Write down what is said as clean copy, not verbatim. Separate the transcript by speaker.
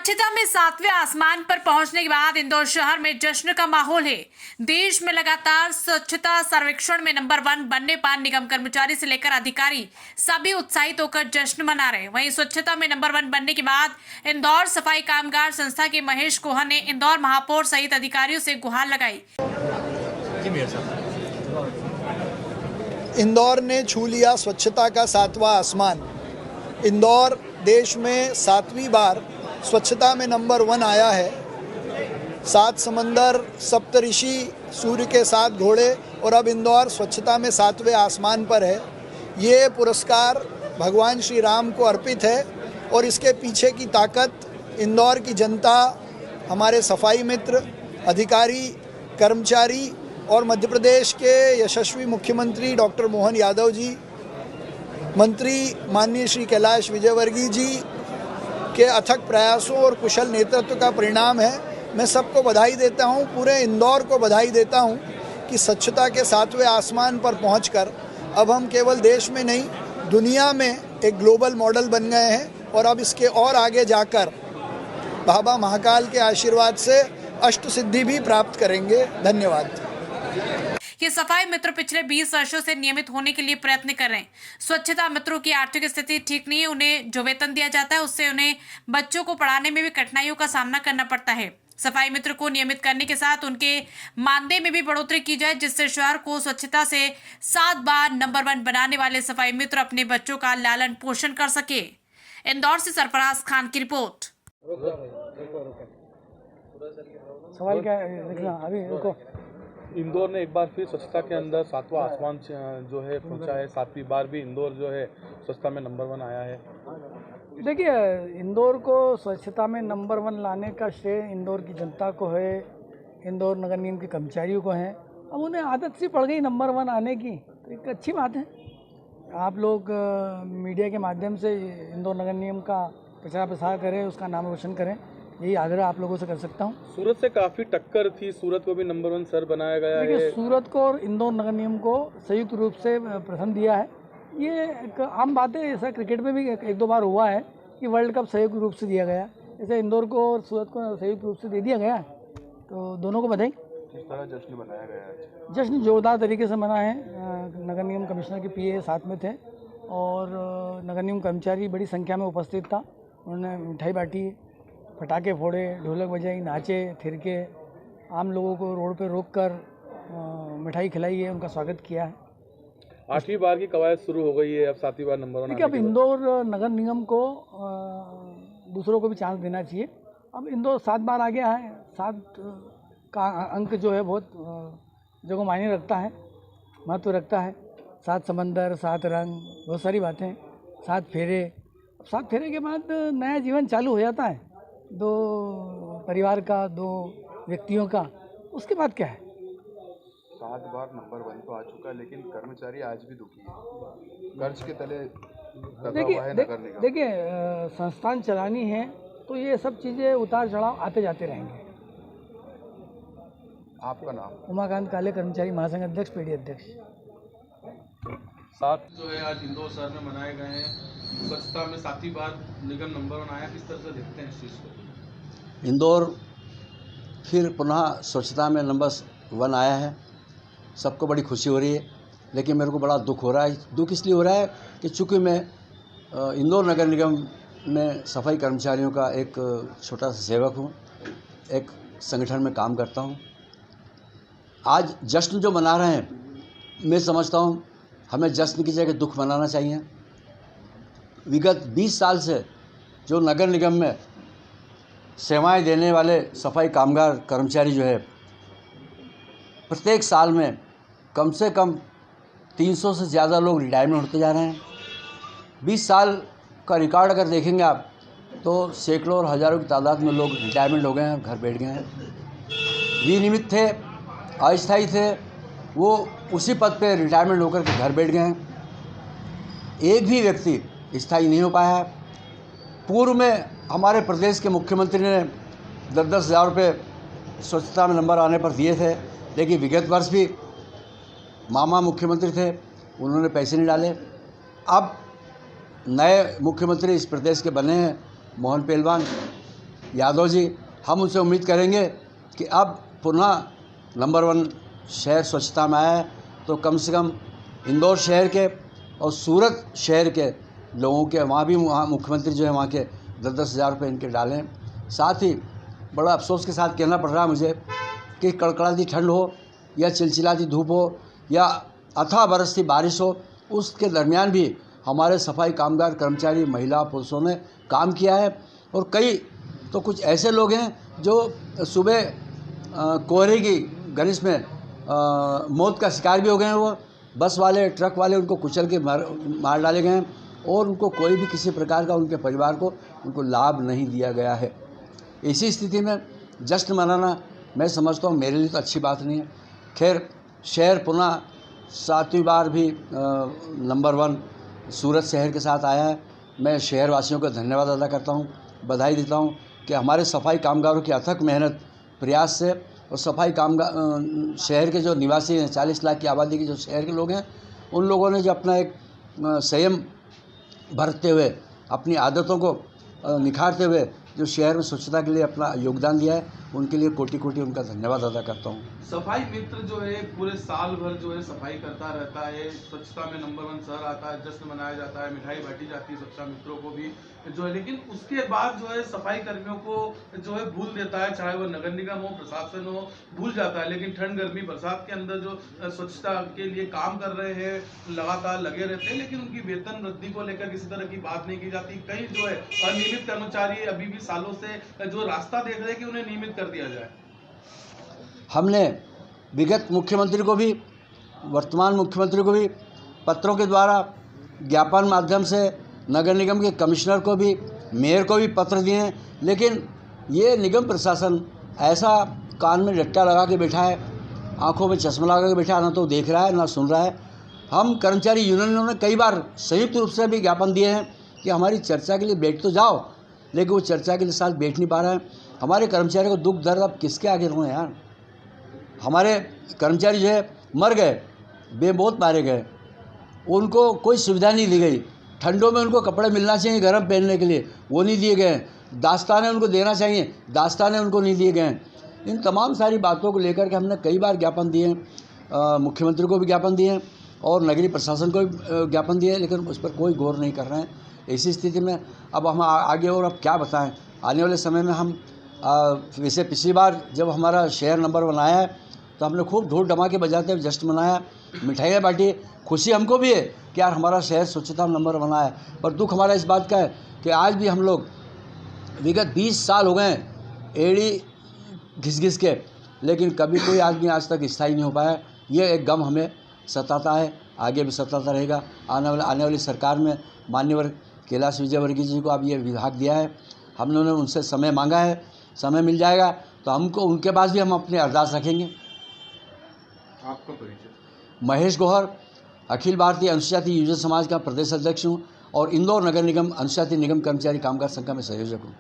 Speaker 1: स्वच्छता में सातवें आसमान पर पहुंचने के बाद इंदौर शहर में जश्न का माहौल है। देश में लगातार स्वच्छता सर्वेक्षण में नंबर 1 बनने पर निगम कर्मचारी से लेकर अधिकारी सभी उत्साहित होकर जश्न मना रहे। वहीं स्वच्छता में नंबर 1 बनने के बाद इंदौर सफाई कामगार संस्था के महेश कोहन ने इंदौर महापौर सहित अधिकारियों से गुहार लगाई।
Speaker 2: इंदौर ने छू लिया स्वच्छता का 7वां आसमान। इंदौर देश में 7वीं बार स्वच्छता में नंबर 1 आया है। 7 समंदर, सप्तऋषि, सूर्य के 7 घोड़े और अब इंदौर स्वच्छता में 7वें आसमान पर है। ये पुरस्कार भगवान श्री राम को अर्पित है और इसके पीछे की ताकत इंदौर की जनता, हमारे सफाई मित्र, अधिकारी, कर्मचारी और मध्य प्रदेश के यशस्वी मुख्यमंत्री डॉक्टर मोहन यादव जी, मंत्री माननीय श्री कैलाश विजयवर्गीय जी के अथक प्रयासों और कुशल नेतृत्व का परिणाम है। मैं सबको बधाई देता हूं, पूरे इंदौर को बधाई देता हूं कि स्वच्छता के 7वें आसमान पर पहुंचकर अब हम केवल देश में नहीं, दुनिया में एक ग्लोबल मॉडल बन गए हैं और अब इसके और आगे जाकर बाबा महाकाल के आशीर्वाद से अष्ट सिद्धि भी प्राप्त करेंगे। धन्यवाद।
Speaker 1: ये सफाई मित्र पिछले 20 वर्षों से नियमित होने के लिए प्रयत्न कर रहे हैं। स्वच्छता मित्रों की आर्थिक स्थिति ठीक नहीं है। उन्हें जो वेतन दिया जाता है उससे उन्हें बच्चों को पढ़ाने में भी कठिनाइयों का सामना करना पड़ता है। सफाई मित्र को नियमित करने के साथ उनके मानदेय में भी बढ़ोतरी की जाए, जिससे शहर को स्वच्छता से 7 बार नंबर 1 बनाने वाले सफाई मित्र अपने बच्चों का लालन पोषण कर सके। इंदौर से सरफराज खान की रिपोर्ट।
Speaker 3: सवाल क्या है? अभी रुको।
Speaker 4: इंदौर ने एक बार फिर स्वच्छता के अंदर 7वां आसमान जो है पहुंचा है। 7वीं बार भी इंदौर जो है स्वच्छता में नंबर 1 आया है।
Speaker 3: देखिए, इंदौर को स्वच्छता में नंबर 1 लाने का श्रेय इंदौर की जनता को है, इंदौर नगर निगम के कर्मचारियों को है। अब उन्हें आदत सी पड़ गई नंबर 1 आने की, तो एक अच्छी बात है। आप लोग मीडिया के माध्यम से इंदौर नगर निगम का प्रचार प्रसार करें, उसका नाम रोशन करें, यही आग्रह आप लोगों से कर सकता हूँ।
Speaker 4: सूरत से काफ़ी टक्कर थी, सूरत को भी नंबर 1 शहर बनाया गया है।
Speaker 3: देखिए, सूरत को और इंदौर नगर निगम को संयुक्त रूप से प्रथम दिया है। ये एक आम बात है, ऐसा क्रिकेट में भी 1-2 बार हुआ है कि वर्ल्ड कप संयुक्त रूप से दिया गया। ऐसे इंदौर को और सूरत को संयुक्त रूप से दे दिया गया, तो दोनों को बधाई।
Speaker 4: किस तरह जश्न मनाया गया है?
Speaker 3: जश्न जोरदार तरीके से मना है। नगर निगम कमिश्नर के पीए साथ में थे और नगर निगम कर्मचारी बड़ी संख्या में उपस्थित था। उन्होंने मिठाई बांटी, पटाखे फोड़े, ढोलक बजाई, नाचे, थिरके, आम लोगों को रोड पे रोककर मिठाई खिलाई है, उनका स्वागत किया है।
Speaker 4: 8वीं बार की कवायद शुरू हो गई है, अब 7वीं बार नंबर 1।
Speaker 3: देखिए, अब इंदौर नगर निगम को दूसरों को भी चांस देना चाहिए। अब इंदौर 7 बार आ गया है। 7 का अंक जो है बहुत जगह मायने रखता है, महत्व रखता है। 7 समंदर, 7 रंग, बहुत सारी बातें, 7 फेरे। 7 फेरे के बाद नया जीवन चालू हो जाता है, 2 परिवार का, 2 व्यक्तियों का। उसके बाद क्या है?
Speaker 5: 7 बार नंबर 1 तो आ चुका है, लेकिन कर्मचारी आज भी दुखी है। कर्ज के तले दबा हुआ है नगर निगम।
Speaker 3: देखिए, संस्थान चलानी है तो ये सब चीज़ें उतार चढ़ाव आते जाते रहेंगे।
Speaker 5: आपका नाम?
Speaker 3: उमाकांत काले, कर्मचारी महासंघ अध्यक्ष, पीडी अध्यक्ष।
Speaker 4: 7 जो है आज इंदौर शहर में मनाए गए हैं। स्वच्छता में 7वीं बार निगम नंबर 1 आया, किस तरह से देखते हैं इस चीज़ को?
Speaker 6: इंदौर फिर पुनः स्वच्छता में नंबर 1 आया है। सबको बड़ी खुशी हो रही है, लेकिन मेरे को बड़ा दुख हो रहा है। दुख इसलिए हो रहा है कि चूँकि मैं इंदौर नगर निगम में सफाई कर्मचारियों का एक छोटा सा सेवक हूँ, एक संगठन में काम करता हूँ। आज जश्न जो मना रहे हैं, मैं समझता हूँ हमें जश्न की जगह दुख मनाना चाहिए। विगत 20 साल से जो नगर निगम में सेवाएं देने वाले सफाई कामगार कर्मचारी जो है, प्रत्येक साल में कम से कम 300 से ज़्यादा लोग रिटायरमेंट होते जा रहे हैं। 20 साल का रिकॉर्ड अगर देखेंगे आप, तो सैकड़ों और हज़ारों की तादाद में लोग रिटायरमेंट हो गए हैं, घर बैठ गए हैं। विनियमित थे, अस्थायी थे, वो उसी पद पे रिटायरमेंट होकर के घर बैठ गए हैं। एक भी व्यक्ति स्थायी नहीं हो पाया है। पूर्व में हमारे प्रदेश के मुख्यमंत्री ने 10-10 हज़ार रुपये स्वच्छता में नंबर आने पर दिए थे, लेकिन विगत वर्ष भी मामा मुख्यमंत्री थे, उन्होंने पैसे नहीं डाले। अब नए मुख्यमंत्री इस प्रदेश के बने हैं, मोहन पहलवान, यादव जी, हम उनसे उम्मीद करेंगे कि अब पुनः नंबर 1 शहर स्वच्छता में आया है, तो कम से कम इंदौर शहर के और सूरत शहर के लोगों के वहाँ मुख्यमंत्री जो है वहाँ के 10-10 हज़ार रुपये इनके डालें। साथ ही बड़ा अफसोस के साथ कहना पड़ रहा है मुझे कि कड़कड़ाती ठंड हो या चिलचिलाती धूप हो या अथाह बरसती बारिश हो, उसके दरमियान भी हमारे सफाई कामगार कर्मचारी महिला पुरुषों ने काम किया है। और कई तो कुछ ऐसे लोग हैं जो सुबह कोहरे की गर्ज में मौत का शिकार भी हो गए हैं। वो बस वाले ट्रक वाले उनको कुचल के मार डाले गए हैं और उनको कोई भी किसी प्रकार का उनके परिवार को उनको लाभ नहीं दिया गया है। इसी स्थिति में जश्न मनाना मैं समझता हूँ मेरे लिए तो अच्छी बात नहीं है। खैर, शहर पुनः 7वीं बार भी नंबर 1 सूरत शहर के साथ आया है। मैं शहर वासियों का धन्यवाद अदा करता हूँ, बधाई देता हूँ कि हमारे सफाई कामगारों की अथक मेहनत प्रयास से और सफाई कामगार शहर के जो निवासी हैं 40 लाख की आबादी के जो शहर के लोग हैं, उन लोगों ने जो अपना एक संयम बरतते हुए अपनी आदतों को निखारते हुए जो शहर में स्वच्छता के लिए अपना योगदान दिया है, उनके लिए कोटि कोटि उनका धन्यवाद अदा करता हूँ।
Speaker 7: सफाई मित्र जो है पूरे साल भर जो है सफाई करता रहता है, स्वच्छता में नंबर 1 शहर आता है, जश्न मनाया जाता है, मिठाई बांटी जाती है स्वच्छता मित्रों को भी जो है, लेकिन उसके बाद जो है सफाई कर्मियों को जो है भूल देता है, चाहे वो नगर निगम हो, प्रशासन हो, भूल जाता है। लेकिन ठंड गर्मी बरसात के अंदर जो स्वच्छता के लिए काम कर रहे हैं, लगातार लगे रहते हैं, लेकिन उनकी वेतन वृद्धि को लेकर किसी तरह की बात नहीं की जाती। कई जो है अनियमित कर्मचारी अभी भी सालों से जो रास्ता देख रहे हैं कि उन्हें नियमित कर दिया जाए।
Speaker 6: हमने विगत मुख्यमंत्री को भी, वर्तमान मुख्यमंत्री को भी पत्रों के द्वारा, ज्ञापन माध्यम से, नगर निगम के कमिश्नर को भी, मेयर को भी पत्र दिए हैं, लेकिन ये निगम प्रशासन ऐसा कान में रट्टा लगा के बैठा है, आंखों में चश्मा लगा के बैठा है, ना तो देख रहा है ना सुन रहा है। हम कर्मचारी यूनियनों ने कई बार संयुक्त रूप से भी ज्ञापन दिए हैं कि हमारी चर्चा के लिए बैठ तो जाओ, लेकिन वो चर्चा के लिए साथ बैठ नहीं पा रहा है। हमारे कर्मचारियों को दुख दर्द अब किसके आगे रोएं यार। हमारे कर्मचारी जो है मर गए, बेमौत मारे गए, उनको कोई सुविधा नहीं दी गई। ठंडों में उनको कपड़े मिलना चाहिए गर्म पहनने के लिए, वो नहीं दिए गए। दास्ताने उनको देना चाहिए, दास्ताने उनको नहीं दिए गए। इन तमाम सारी बातों को लेकर के हमने कई बार ज्ञापन दिए हैं, मुख्यमंत्री को भी ज्ञापन दिए हैं और नगरीय प्रशासन को भी ज्ञापन दिए हैं, लेकिन उस पर कोई गौर नहीं कर रहे हैं। ऐसी स्थिति में अब हम आगे और अब क्या बताएं। आने वाले समय में हम वैसे पिछली बार जब हमारा शहर नंबर 1 आया है तो हमने खूब ढोल धमाके बजाते हुए जश्न मनाया, मिठाइयाँ बांटी। खुशी हमको भी है कि यार हमारा शहर स्वच्छता नंबर 1 आया है, पर दुख हमारा इस बात का है कि आज भी हम लोग विगत 20 साल हो गए एड़ी घिस घिस के, लेकिन कभी कोई आदमी आज तक स्थायी नहीं हो पाया। ये एक गम हमें सताता है, आगे भी सताता रहेगा। आने वाली सरकार में माननीय कैलाश विजयवर्गीय जी को अब ये विभाग दिया है, हमने उनसे समय मांगा है, समय मिल जाएगा तो हमको उनके पास भी हम अपनी अरदास रखेंगे।
Speaker 7: आपका परिचय?
Speaker 6: महेश गौहर, अखिल भारतीय अनुसूचित जाति युवजन समाज का प्रदेश अध्यक्ष हूँ और इंदौर नगर निगम अनुसूचित जाति निगम कर्मचारी कामगार संघ का मैं संयोजक हूँ।